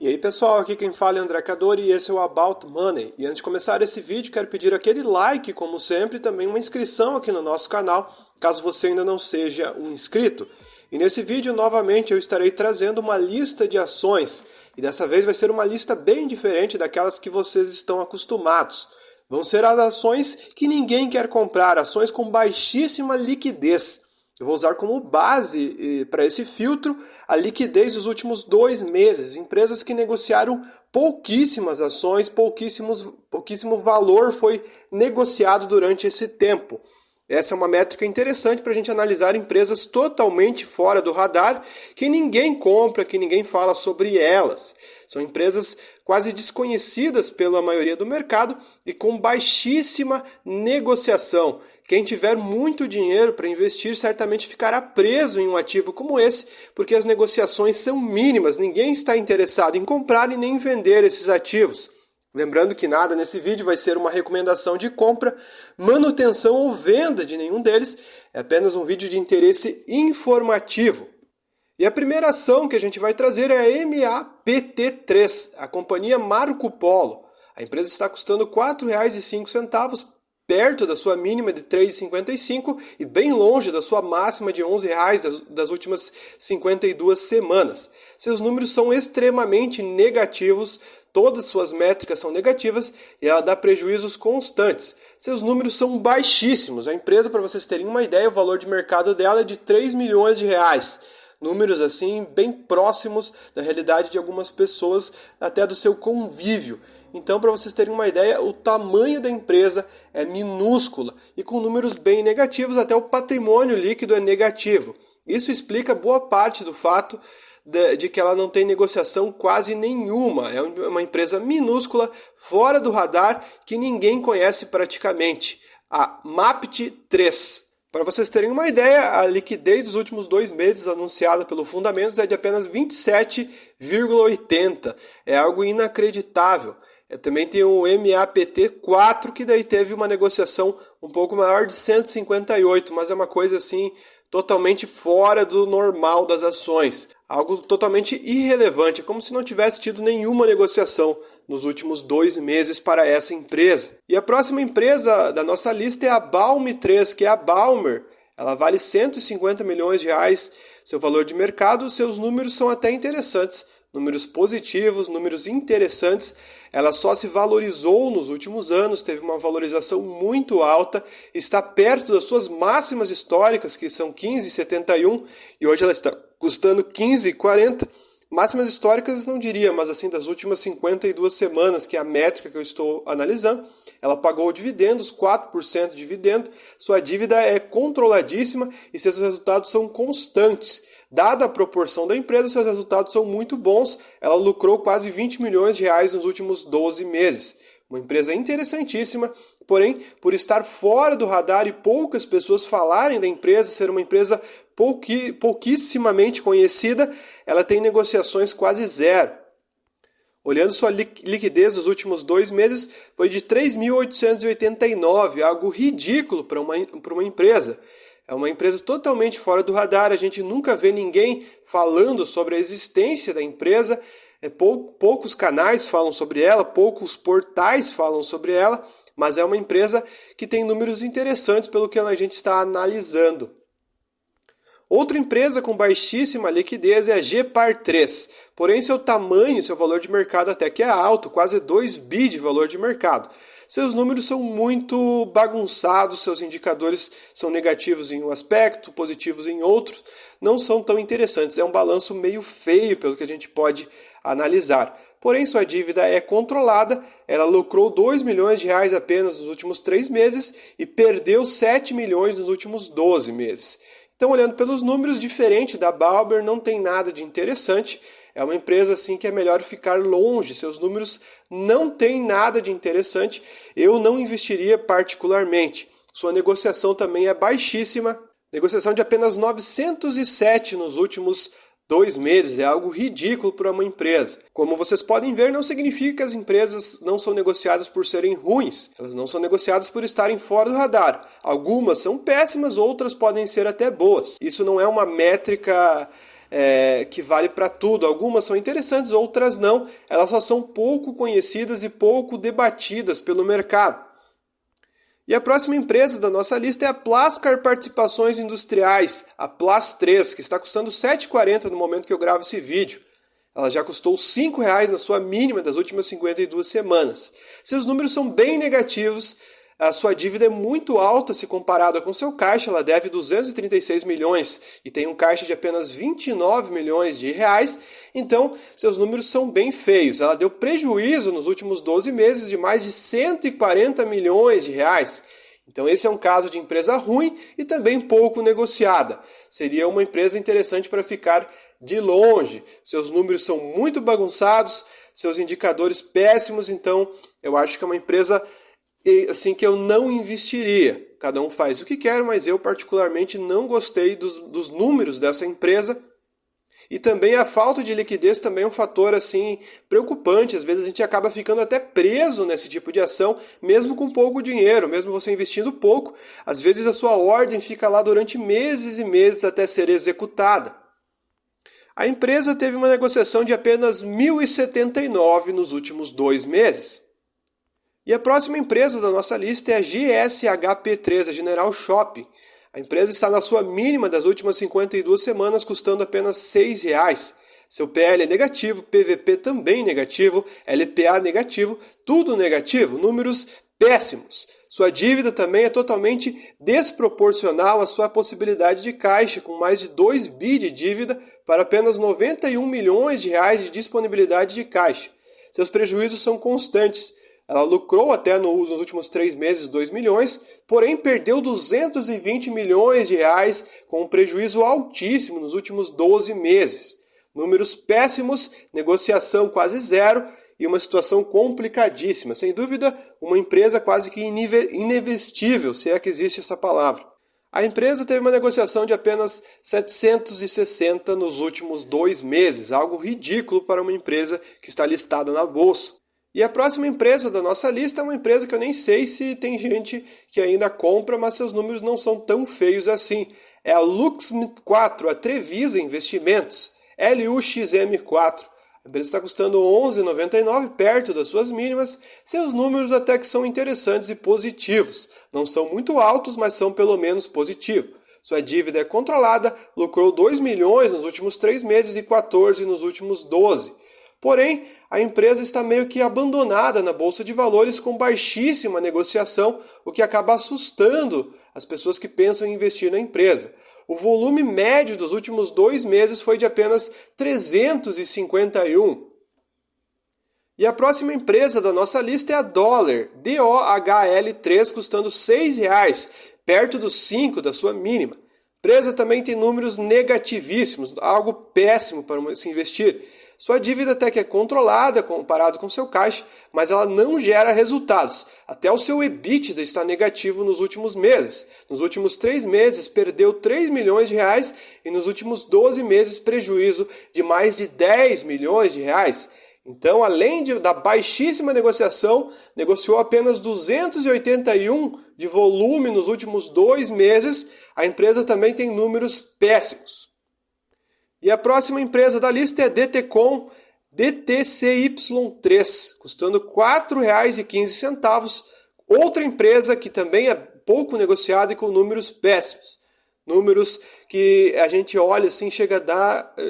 E aí pessoal, aqui quem fala é André Cadori e esse é o About Money. E antes de começar esse vídeo, quero pedir aquele like, como sempre, e também uma inscrição aqui no nosso canal, caso você ainda não seja um inscrito. E nesse vídeo, novamente, eu estarei trazendo uma lista de ações. E dessa vez vai ser uma lista bem diferente daquelas que vocês estão acostumados. Vão ser as ações que ninguém quer comprar, ações com baixíssima liquidez. Eu vou usar como base para esse filtro a liquidez dos últimos 2 meses. Empresas que negociaram pouquíssimas ações, pouquíssimo valor foi negociado durante esse tempo. Essa é uma métrica interessante para a gente analisar empresas totalmente fora do radar, que ninguém compra, que ninguém fala sobre elas. São empresas quase desconhecidas pela maioria do mercado e com baixíssima negociação. Quem tiver muito dinheiro para investir certamente ficará preso em um ativo como esse, porque as negociações são mínimas, ninguém está interessado em comprar e nem vender esses ativos. Lembrando que nada nesse vídeo vai ser uma recomendação de compra, manutenção ou venda de nenhum deles, é apenas um vídeo de interesse informativo. E a primeira ação que a gente vai trazer é a MAPT3, a companhia Marco Polo. A empresa está custando R$ 4,05, perto da sua mínima de R$ 3,55 e bem longe da sua máxima de R$ 11 das últimas 52 semanas. Seus números são extremamente negativos, todas suas métricas são negativas e ela dá prejuízos constantes. Seus números são baixíssimos. A empresa, para vocês terem uma ideia, o valor de mercado dela é de 3 milhões de reais. Números assim bem próximos da realidade de algumas pessoas, até do seu convívio. Então, para vocês terem uma ideia, o tamanho da empresa é minúscula e com números bem negativos, até o patrimônio líquido é negativo. Isso explica boa parte do fato de que ela não tem negociação quase nenhuma. É uma empresa minúscula, fora do radar, que ninguém conhece praticamente. A MAPT3. Para vocês terem uma ideia, a liquidez dos últimos 2 meses anunciada pelo Fundamentos é de apenas 27,80. É algo inacreditável. Também tem o MAPT4, que daí teve uma negociação um pouco maior de 158, mas é uma coisa assim totalmente fora do normal das ações. Algo totalmente irrelevante, como se não tivesse tido nenhuma negociação nos últimos 2 meses para essa empresa. E a próxima empresa da nossa lista é a Balm3, que é a Balmer. Ela vale 150 milhões de reais, seu valor de mercado, seus números são até interessantes. Números positivos, números interessantes. Ela só se valorizou nos últimos anos, teve uma valorização muito alta, está perto das suas máximas históricas, que são 15,71, e hoje ela está custando 15,40. Máximas históricas não diria, mas assim das últimas 52 semanas, que é a métrica que eu estou analisando, ela pagou dividendos, 4% de dividendo, sua dívida é controladíssima e seus resultados são constantes. Dada a proporção da empresa, seus resultados são muito bons, ela lucrou quase 20 milhões de reais nos últimos 12 meses. Uma empresa interessantíssima, porém, por estar fora do radar e poucas pessoas falarem da empresa, ser uma empresa pouquissimamente conhecida, ela tem negociações quase zero. Olhando sua liquidez dos últimos 2 meses, foi de 3.889, algo ridículo para uma empresa. É uma empresa totalmente fora do radar, a gente nunca vê ninguém falando sobre a existência da empresa, poucos canais falam sobre ela, poucos portais falam sobre ela, mas é uma empresa que tem números interessantes pelo que a gente está analisando. Outra empresa com baixíssima liquidez é a Gepar3, porém seu tamanho, seu valor de mercado até que é alto, quase 2 bi de valor de mercado. Seus números são muito bagunçados, seus indicadores são negativos em um aspecto, positivos em outro, não são tão interessantes, é um balanço meio feio pelo que a gente pode analisar. Porém, sua dívida é controlada, ela lucrou 2 milhões de reais apenas nos últimos 3 meses e perdeu 7 milhões nos últimos 12 meses. Então, olhando pelos números, diferente da Balmer, não tem nada de interessante. É uma empresa assim que é melhor ficar longe, seus números não têm nada de interessante. Eu não investiria particularmente. Sua negociação também é baixíssima, negociação de apenas 907 nos últimos 2 meses, é algo ridículo para uma empresa. Como vocês podem ver, não significa que as empresas não são negociadas por serem ruins. Elas não são negociadas por estarem fora do radar. Algumas são péssimas, outras podem ser até boas. Isso não é uma métrica que vale para tudo. Algumas são interessantes, outras não. Elas só são pouco conhecidas e pouco debatidas pelo mercado. E a próxima empresa da nossa lista é a Plascar Participações Industriais, a Plas 3, que está custando R$ 7,40 no momento que eu gravo esse vídeo. Ela já custou R$ 5,00 na sua mínima das últimas 52 semanas. Seus números são bem negativos, a sua dívida é muito alta se comparada com seu caixa, ela deve 236 milhões e tem um caixa de apenas 29 milhões de reais, então seus números são bem feios. Ela deu prejuízo nos últimos 12 meses de mais de 140 milhões de reais. Então esse é um caso de empresa ruim e também pouco negociada. Seria uma empresa interessante para ficar de longe. Seus números são muito bagunçados, seus indicadores péssimos, então eu acho que é uma empresa assim que eu não investiria. Cada um faz o que quer, mas eu particularmente não gostei dos números dessa empresa. E também a falta de liquidez também é um fator assim preocupante. Às vezes a gente acaba ficando até preso nesse tipo de ação, mesmo com pouco dinheiro, mesmo você investindo pouco. Às vezes a sua ordem fica lá durante meses e meses até ser executada. A empresa teve uma negociação de apenas 1.079 nos últimos 2 meses. E a próxima empresa da nossa lista é a GSHP3, a General Shopping. A empresa está na sua mínima das últimas 52 semanas, custando apenas R$ 6,00. Seu PL é negativo, PVP também negativo, LPA negativo, tudo negativo, números péssimos. Sua dívida também é totalmente desproporcional à sua possibilidade de caixa, com mais de 2 bi de dívida para apenas 91 milhões de reais de disponibilidade de caixa. Seus prejuízos são constantes. Ela lucrou até nos últimos 3 meses 2 milhões, porém perdeu 220 milhões de reais com um prejuízo altíssimo nos últimos 12 meses. Números péssimos, negociação quase zero e uma situação complicadíssima. Sem dúvida, uma empresa quase que ininvestível, se é que existe essa palavra. A empresa teve uma negociação de apenas 760 nos últimos 2 meses, algo ridículo para uma empresa que está listada na bolsa. E a próxima empresa da nossa lista é uma empresa que eu nem sei se tem gente que ainda compra, mas seus números não são tão feios assim. É a Lux4, a Trevisa Investimentos, LUXM4. A empresa está custando R$ 11,99, perto das suas mínimas. Seus números até que são interessantes e positivos. Não são muito altos, mas são pelo menos positivos. Sua dívida é controlada, lucrou 2 milhões nos últimos 3 meses e 14 nos últimos 12. Porém, a empresa está meio que abandonada na Bolsa de Valores com baixíssima negociação, o que acaba assustando as pessoas que pensam em investir na empresa. O volume médio dos últimos 2 meses foi de apenas 351. E a próxima empresa da nossa lista é a Doller, DOHL3, custando R$ 6,00, perto dos 5 da sua mínima. A empresa também tem números negativíssimos, algo péssimo para se investir. Sua dívida até que é controlada comparado com seu caixa, mas ela não gera resultados. Até o seu EBITDA está negativo nos últimos meses. Nos últimos 3 meses perdeu 3 milhões de reais e nos últimos 12 meses prejuízo de mais de 10 milhões de reais. Então, além da baixíssima negociação, negociou apenas 281 de volume nos últimos 2 meses. A empresa também tem números péssimos. E a próxima empresa da lista é a DTCOM, DTCY3, custando R$ 4,15. Outra empresa que também é pouco negociada e com números péssimos. Números que a gente olha assim, chega a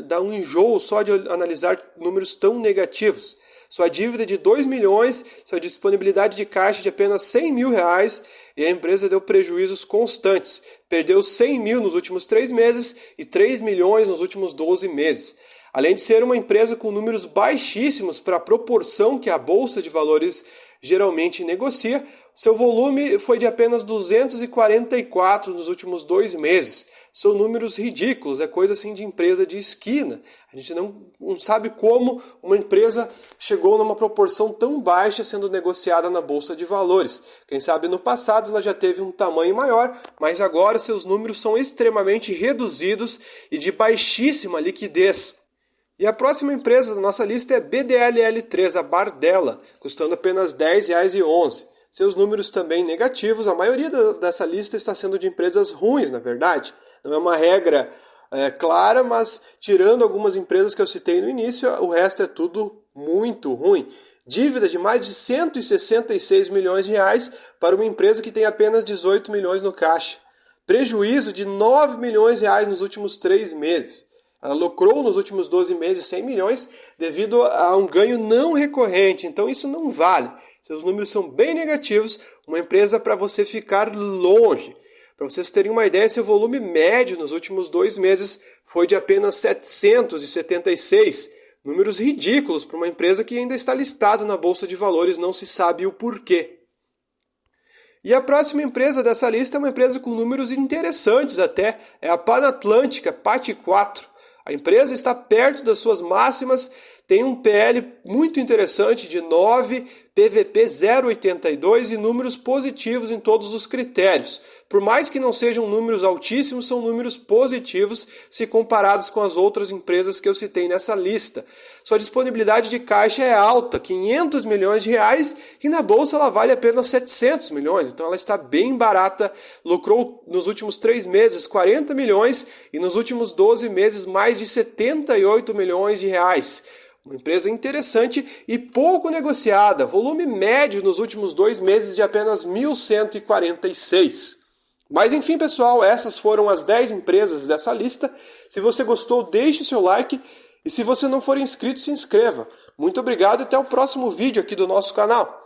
dar um enjoo só de analisar números tão negativos. Sua dívida é de 2 milhões, sua disponibilidade de caixa de apenas 100 mil reais e a empresa deu prejuízos constantes. Perdeu 100 mil nos últimos 3 meses e 3 milhões nos últimos 12 meses. Além de ser uma empresa com números baixíssimos para a proporção que a Bolsa de Valores geralmente negocia, seu volume foi de apenas 244 nos últimos 2 meses. São números ridículos, é coisa assim de empresa de esquina. A gente não sabe como uma empresa chegou numa proporção tão baixa sendo negociada na Bolsa de Valores. Quem sabe no passado ela já teve um tamanho maior, mas agora seus números são extremamente reduzidos e de baixíssima liquidez. E a próxima empresa da nossa lista é BDLL3, a Bardella, custando apenas R$ 10,11. Seus números também negativos, a maioria dessa lista está sendo de empresas ruins, na verdade. Não é uma regra clara, mas tirando algumas empresas que eu citei no início, o resto é tudo muito ruim. Dívida de mais de 166 milhões de reais para uma empresa que tem apenas 18 milhões no caixa. Prejuízo de 9 milhões de reais nos últimos 3 meses. Ela lucrou nos últimos 12 meses 100 milhões devido a um ganho não recorrente. Então isso não vale. Seus números são bem negativos. Uma empresa para você ficar longe. Para vocês terem uma ideia, seu volume médio nos últimos 2 meses foi de apenas 776. Números ridículos para uma empresa que ainda está listada na Bolsa de Valores, não se sabe o porquê. E a próxima empresa dessa lista é uma empresa com números interessantes até, é a Panatlântica, PAT4. A empresa está perto das suas máximas, tem um PL muito interessante de 9, PVP 0,82 e números positivos em todos os critérios. Por mais que não sejam números altíssimos, são números positivos se comparados com as outras empresas que eu citei nessa lista. Sua disponibilidade de caixa é alta, 500 milhões de reais, e na bolsa ela vale apenas 700 milhões, então ela está bem barata, lucrou nos últimos 3 meses 40 milhões e nos últimos 12 meses mais de 78 milhões de reais. Uma empresa interessante e pouco negociada, volume médio nos últimos 2 meses de apenas 1.146. Mas enfim, pessoal, essas foram as 10 empresas dessa lista. Se você gostou, deixe o seu like e se você não for inscrito, se inscreva. Muito obrigado e até o próximo vídeo aqui do nosso canal.